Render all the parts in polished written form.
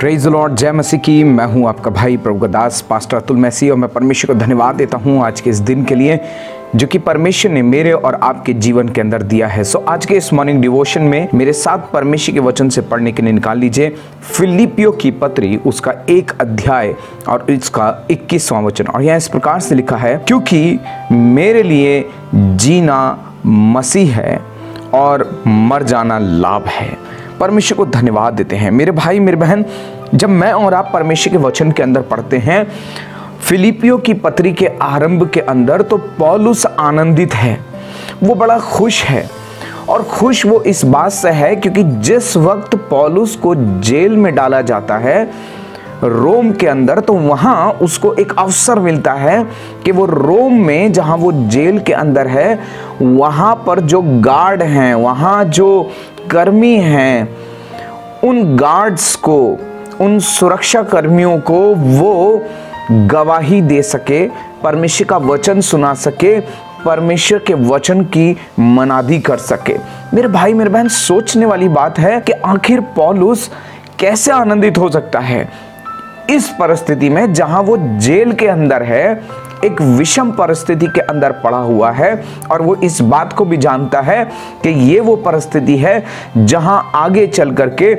Praise the Lord, जय मसीह की। मैं हूं आपका भाई प्रभु दास पास्टर अतुल मैसी और मैं परमेश्वर को धन्यवाद देता हूं आज के इस दिन के लिए जो कि परमेश्वर ने मेरे और आपके जीवन के अंदर दिया है। आज के इस मॉर्निंग डिवोशन में मेरे साथ परमेश्वर के वचन से पढ़ने के लिए निकाल लीजिए फिलिपियों की पत्री, उसका 1 अध्याय और इसका 21वां वचन। और यहाँ इस प्रकार से लिखा है, क्योंकि मेरे लिए जीना मसीह है और मर जाना लाभ है। परमेश्वर को धन्यवाद देते हैं। मेरे भाई मेरे बहन, जब मैं और आप परमेश्वर के वचन के अंदर पढ़ते हैं फिलिपियों की पत्री के आरंभ के अंदर, तो पौलुस आनंदित है, वो बड़ा खुश है। और खुश वो इस बात से है क्योंकि जिस वक्त पौलुस को जेल में डाला जाता है रोम के अंदर, तो वहां उसको एक अवसर मिलता है कि वो रोम में, जहां वो जेल के अंदर है, वहां पर जो गार्ड हैं, वहां जो कर्मी हैं, उन गार्ड्स को, उन सुरक्षा कर्मियों को वो गवाही दे सके, परमेश्वर का वचन सुना सके, परमेश्वर के वचन की मनादी कर सके। मेरे भाई मेरे बहन, सोचने वाली बात है कि आखिर पौलुस कैसे आनंदित हो सकता है इस परिस्थिति में जहां वो जेल के अंदर है, एक विषम परिस्थिति के अंदर पड़ा हुआ है। और वो इस बात को भी जानता है कि ये वो परिस्थिति है जहां आगे चल करके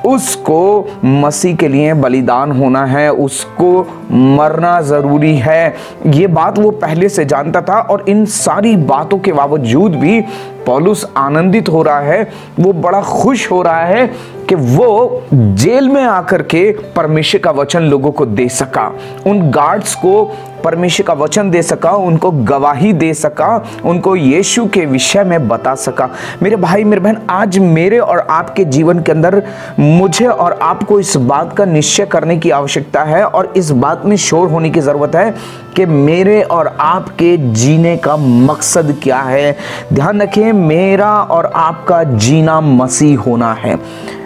उसको मसीह के लिए बलिदान होना है, उसको मरना जरूरी है। ये बात वो पहले से जानता था और इन सारी बातों के बावजूद भी पौलुस आनंदित हो रहा है, वो बड़ा खुश हो रहा है कि वो जेल में आकर के परमेश्वर का वचन लोगों को दे सका, उन गार्ड्स को परमेश्वर का वचन दे सका, उनको गवाही दे सका, उनको यीशु के विषय में बता सका। मेरे भाई मेरे बहन, आज मेरे और आपके जीवन के अंदर मुझे और आपको इस बात का निश्चय करने की आवश्यकता है और इस बात में श्योर होने की जरूरत है कि मेरे और आपके जीने का मकसद क्या है। ध्यान रखिए, मेरा और आपका जीना मसीह होना है।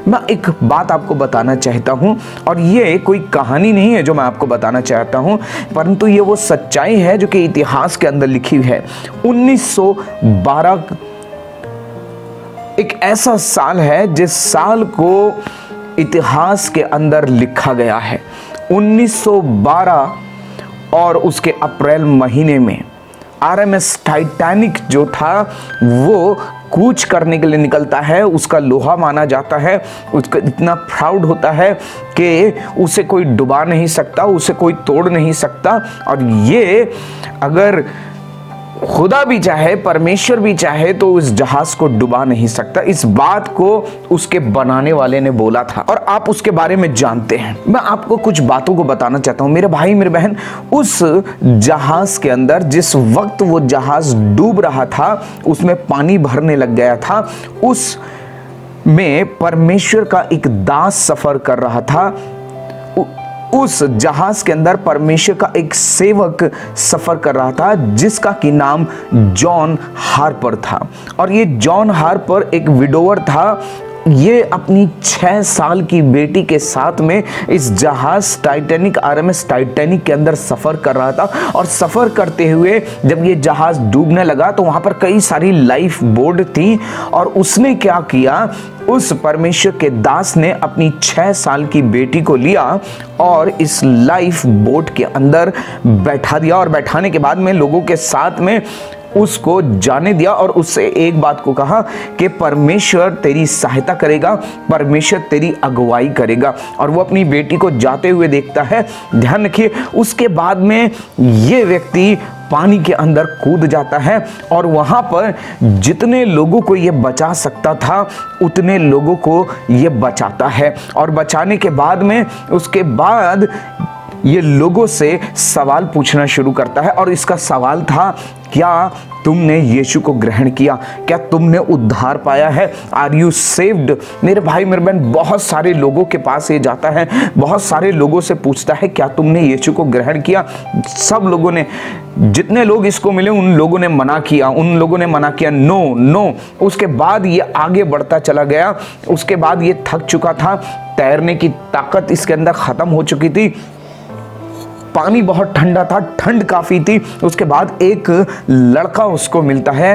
मैं एक बात आपको बताना चाहता हूं, और ये कोई कहानी नहीं है जो मैं आपको बताना चाहता हूं, परंतु ये वो सच्चाई है जो कि इतिहास के अंदर लिखी हुई है। 1912 एक ऐसा साल है जिस साल को इतिहास के अंदर लिखा गया है। 1912 और उसके अप्रैल महीने में आरएमएस टाइटैनिक जो था वो कूच करने के लिए निकलता है। उसका लोहा माना जाता है, उसका इतना प्राउड होता है कि उसे कोई डुबा नहीं सकता, उसे कोई तोड़ नहीं सकता। और ये अगर खुदा भी चाहे, परमेश्वर भी चाहे, तो उस जहाज को डुबा नहीं सकता। इस बात को उसके बनाने वाले ने बोला था और आप उसके बारे में जानते हैं। मैं आपको कुछ बातों को बताना चाहता हूं मेरे भाई मेरे बहन। उस जहाज के अंदर जिस वक्त वो जहाज डूब रहा था, उसमें पानी भरने लग गया था, उस में परमेश्वर का एक दास सफर कर रहा था। उस जहाज के अंदर परमेश्वर का एक सेवक सफर कर रहा था जिसका की नाम जॉन हार्पर था। और ये जॉन हार्पर एक विडोवर था। ये अपनी 6 साल की बेटी के साथ में इस जहाज टाइटैनिक, आरएमएस टाइटैनिक के अंदर सफर कर रहा था। और सफर करते हुए जब ये जहाज डूबने लगा तो वहां पर कई सारी लाइफ बोट थी। और उसने क्या किया, उस परमेश्वर के दास ने अपनी 6 साल की बेटी को लिया और इस लाइफ बोट के अंदर बैठा दिया। और बैठाने के बाद में लोगों के साथ में उसको जाने दिया और उससे एक बात को कहा कि परमेश्वर तेरी सहायता करेगा, परमेश्वर तेरी अगुवाई करेगा। और वो अपनी बेटी को जाते हुए देखता है। ध्यान रखिए, उसके बाद में ये व्यक्ति पानी के अंदर कूद जाता है और वहां पर जितने लोगों को ये बचा सकता था उतने लोगों को ये बचाता है। और बचाने के बाद में उसके बाद ये लोगों से सवाल पूछना शुरू करता है। और इसका सवाल था, क्या तुमने यीशु को ग्रहण किया? क्या तुमने उद्धार पाया है? Are you saved? मेरे भाई मेरे बहन, बहुत सारे लोगों के पास ये जाता है, बहुत सारे लोगों से पूछता है, क्या तुमने यीशु को ग्रहण किया? सब लोगों ने, जितने लोग इसको मिले उन लोगों ने मना किया, उन लोगों ने मना किया, नो नो। उसके बाद ये आगे बढ़ता चला गया। उसके बाद ये थक चुका था, तैरने की ताकत इसके अंदर खत्म हो चुकी थी, पानी बहुत ठंडा था, ठंड काफी थी। उसके बाद एक लड़का उसको मिलता है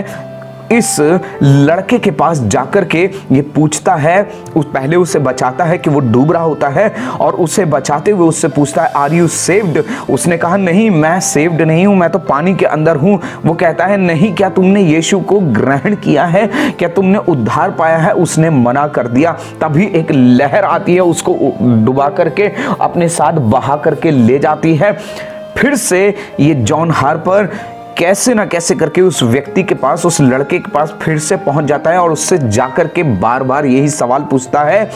इस लड़के के पास जाकर के ये पूछता है, पहले उसे बचाता है कि वो डूब रहा होता है, और उसे बचाते हुए उससे पूछता है आर यू सेव्ड। उसने कहा नहीं, मैं सेव्ड नहीं हूं, मैं तो पानी के अंदर हूं। वो कहता है नहीं, क्या तुमने यीशु को ग्रहण किया है, क्या तुमने उद्धार पाया है? उसने मना कर दिया। तभी एक लहर आती है, उसको डुबा करके अपने साथ बहा करके ले जाती है। फिर से ये जॉन हार्पर कैसे ना कैसे करके उस व्यक्ति के पास, उस लड़के के पास फिर से पहुंच जाता है और उससे जाकर के बार बार यही सवाल पूछता है,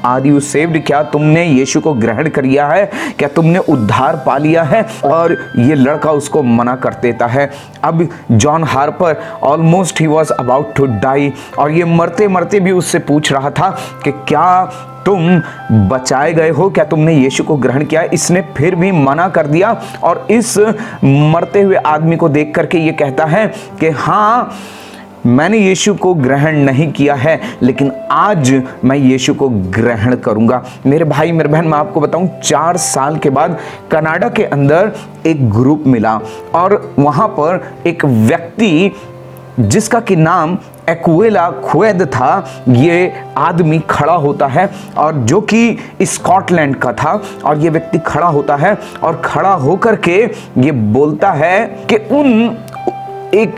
आर यू सेव्ड? क्या तुमने यीशु को ग्रहण कर लिया है? क्या तुमने उद्धार पा लिया है? और ये लड़का उसको मना कर देता है। अब John Harper almost he was about to die, और ये मरते मरते भी उससे पूछ रहा था कि क्या तुम बचाए गए हो, क्या तुमने यीशु को ग्रहण किया? इसने फिर भी मना कर दिया, और इस मरते हुए आदमी को देख करके ये कहता है कि हाँ, मैंने यीशु को ग्रहण नहीं किया है, लेकिन आज मैं यीशु को ग्रहण करूंगा। मेरे भाई मेरे बहन, मैं आपको बताऊं, 4 साल के बाद कनाडा के अंदर एक ग्रुप मिला, और वहां पर एक व्यक्ति जिसका कि नाम एक्वेला खुएद था, ये आदमी खड़ा होता है, और जो कि स्कॉटलैंड का था, और ये व्यक्ति खड़ा होता है और खड़ा होकर के ये बोलता है कि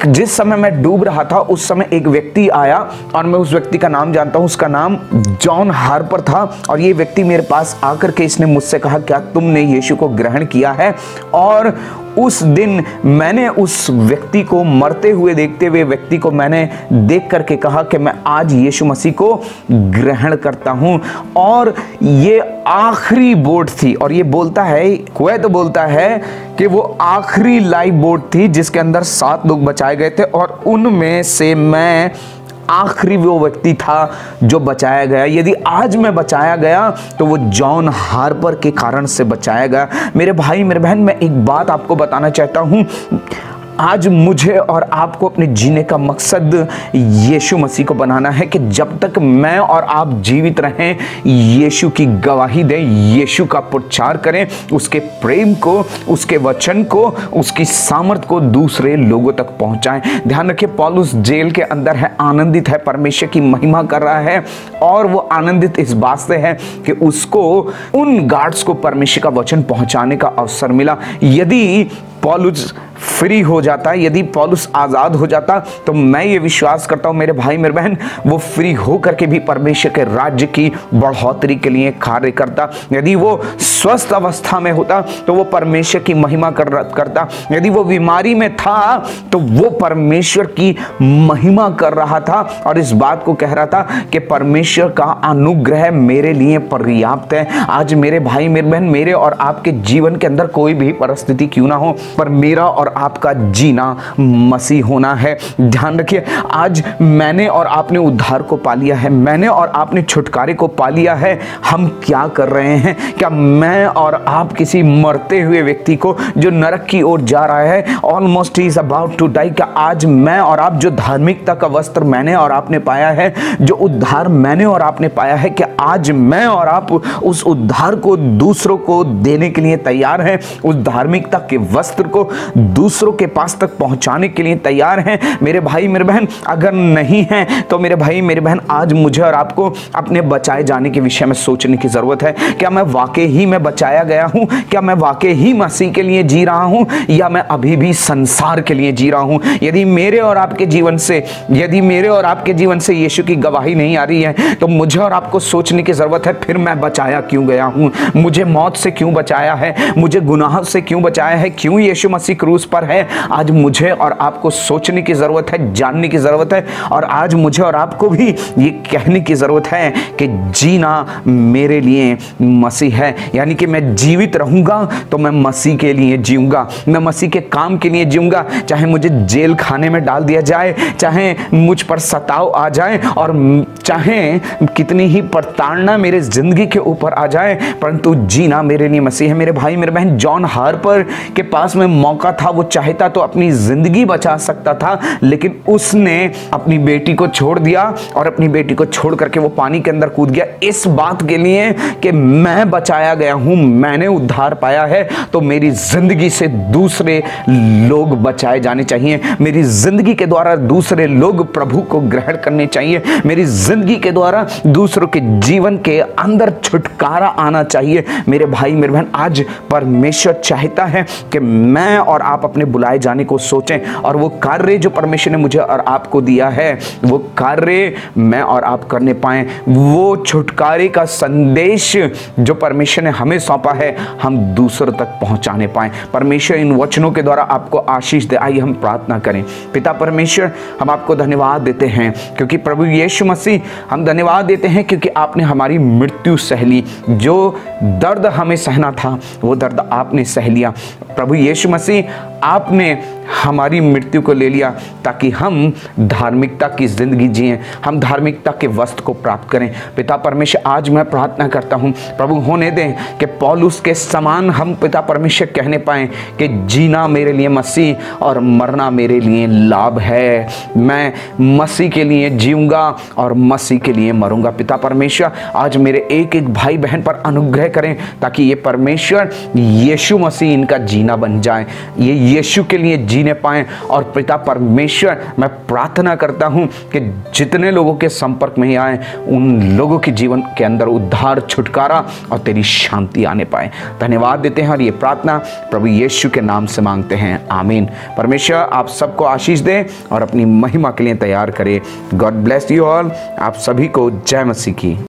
जिस समय मैं डूब रहा था उस समय एक व्यक्ति आया, और मैं उस व्यक्ति का नाम जानता हूं, उसका नाम जॉन हार्पर था। और ये व्यक्ति मेरे पास आकर के इसने मुझसे कहा, क्या तुमने यीशु को ग्रहण किया है? और उस दिन मैंने उस व्यक्ति को, मरते हुए देखते हुए व्यक्ति को मैंने देख करके कहा कि मैं आज यीशु मसीह को ग्रहण करता हूं। और ये आखिरी बोट थी, और ये बोलता है, कुवैत बोलता है कि वो आखिरी लाइव बोट थी जिसके अंदर 7 लोग बचाए गए थे, और उनमें से मैं आखिरी वो व्यक्ति था जो बचाया गया। यदि आज मैं बचाया गया तो वो जॉन हार्पर के कारण से बचाया गया। मेरे भाई मेरे बहन, मैं एक बात आपको बताना चाहता हूं, आज मुझे और आपको अपने जीने का मकसद यीशु मसीह को बनाना है कि जब तक मैं और आप जीवित रहें, यीशु की गवाही दें, यीशु का प्रचार करें, उसके प्रेम को, उसके वचन को, उसकी सामर्थ को दूसरे लोगों तक पहुंचाएं। ध्यान रखिए, पौलुस जेल के अंदर है, आनंदित है, परमेश्वर की महिमा कर रहा है, और वो आनंदित इस बात से है कि उसको उन गार्ड्स को परमेश्वर का वचन पहुंचाने का अवसर मिला। यदि पौलुस फ्री हो जाता, यदि पौलुस आजाद हो जाता, तो मैं ये विश्वास करता हूं मेरे भाई मेरे बहन, वो फ्री हो करके भी परमेश्वर के राज्य की बढ़ोतरी के लिए कार्य करता। यदि वो स्वस्थ अवस्था में होता तो वो परमेश्वर की महिमा करता। यदि वो बीमारी में था तो वो परमेश्वर की महिमा कर रहा था, और इस बात को कह रहा था कि परमेश्वर का अनुग्रह मेरे लिए पर्याप्त है। आज मेरे भाई मेरे बहन, मेरे और आपके जीवन के अंदर कोई भी परिस्थिति क्यों ना हो, पर मेरा और आपका जीना मसीह होना है। ध्यान रखिए, आज मैंने और आपने उद्धार को पा लिया है, मैंने और आपने छुटकारे को पा लिया है। हम क्या कर रहे हैं? क्या मैं और आप किसी मरते हुए व्यक्ति को जो नरक की ओर जा रहा है, almost he is about to die, क्या आज मैं और आप, जो धार्मिकता का वस्त्र मैंने और आपने पाया है, जो उद्धार मैंने और आपने पाया है, क्या आज मैं और आप उस उद्धार को दूसरों को देने के लिए तैयार हैं? उस धार्मिकता के वस्त्र को दूसरों के पास तक पहुंचाने के लिए तैयार हैं? मेरे भाई मेरे बहन, अगर नहीं है तो मेरे भाई मेरे बहन, आज मुझे और आपको अपने बचाए जाने के विषय में सोचने की जरूरत है। क्या मैं वाकई ही में बचाया गया हूं? क्या मैं वाकई ही मसीह के लिए जी रहा हूं, या मैं अभी भी संसार के लिए जी रहा हूं? यदि मेरे और आपके जीवन से यीशु की गवाही नहीं आ रही है, तो मुझे और आपको सोचने की जरूरत है, फिर मैं बचाया क्यों गया हूं? मुझे मौत से क्यों बचाया है? मुझे गुनाह से क्यों बचाया है? क्यों यीशु मसीह क्रूस पर है? आज मुझे और आपको सोचने की जरूरत है, जानने की जरूरत है, और आज मुझे और आपको भी ये कहने की जरूरत है कि जीना मेरे लिए मसीह है। यानी कि मैं जीवित रहूंगा तो मैं मसीह के लिए जीऊंगा, मैं मसीह के काम के लिए जीऊंगा। चाहे मुझे जेल खाने में डाल दिया जाए, चाहे मुझ पर सताव आ जाए, और चाहे कितनी ही प्रताड़ना मेरे जिंदगी के ऊपर आ जाए, परंतु जीना मेरे लिए मसीह है। मेरे भाई मेरे बहन, जॉन हार्पर के पास पास में मौका था, वो चाहता तो अपनी जिंदगी बचा सकता था, लेकिन उसने अपनी बेटी को छोड़ दिया और अपनी बेटी को छोड़ करके वो पानी के अंदर कूद गया, इस बात के लिए कि मैं बचाया गया हूं, मैंने उद्धार पाया है, तो मेरी जिंदगी से दूसरे लोग बचाए जाने चाहिए, मेरी जिंदगी के द्वारा दूसरे लोग प्रभु को ग्रहण करने चाहिए, मेरी जिंदगी के द्वारा दूसरों के जीवन के अंदर छुटकारा आना चाहिए। मेरे भाई मेरे बहन, आज परमेश्वर चाहता है कि मैं और आप अपने बुलाए जाने को सोचें और वो कार्य जो परमेश्वर ने मुझे और आपको दिया है, वो कार्य मैं और आप करने पाएं, वो छुटकारे का संदेश जो परमेश्वर ने हमें सौंपा है हम दूसरों तक पहुंचाने पाएं। परमेश्वर इन वचनों के द्वारा आपको आशीष दे। आइए हम प्रार्थना करें। पिता परमेश्वर, हम आपको धन्यवाद देते हैं क्योंकि प्रभु यीशु मसीह, हम धन्यवाद देते हैं क्योंकि आपने हमारी मृत्यु सह ली, जो दर्द हमें सहना था वो दर्द आपने सह लिया। प्रभु यीशु मसीह, आपने हमारी मृत्यु को ले लिया ताकि हम धार्मिकता की जिंदगी जिएं, हम धार्मिकता के वस्त्र को प्राप्त करें। पिता परमेश्वर, आज मैं प्रार्थना करता हूं प्रभु, होने दें कि पौलुस के समान हम पिता परमेश्वर कहने पाएं कि जीना मेरे लिए मसीह और मरना मेरे लिए लाभ है। मैं मसीह के लिए जीऊंगा और मसीह के लिए मरूंगा। पिता परमेश्वर, आज मेरे एक एक भाई बहन पर अनुग्रह करें ताकि ये परमेश्वर यीशु मसीह इनका जीना बन जाए, ये यीशु के लिए जीने पाएं। और पिता परमेश्वर, मैं प्रार्थना करता हूं कि जितने लोगों के संपर्क में ही आए, उन लोगों के जीवन के अंदर उद्धार, छुटकारा और तेरी शांति आने पाए। धन्यवाद देते हैं और ये प्रार्थना प्रभु यीशु के नाम से मांगते हैं, आमीन। परमेश्वर आप सबको आशीष दे और अपनी महिमा के लिए तैयार करे। God bless you all. आप सभी को जय मसीह की।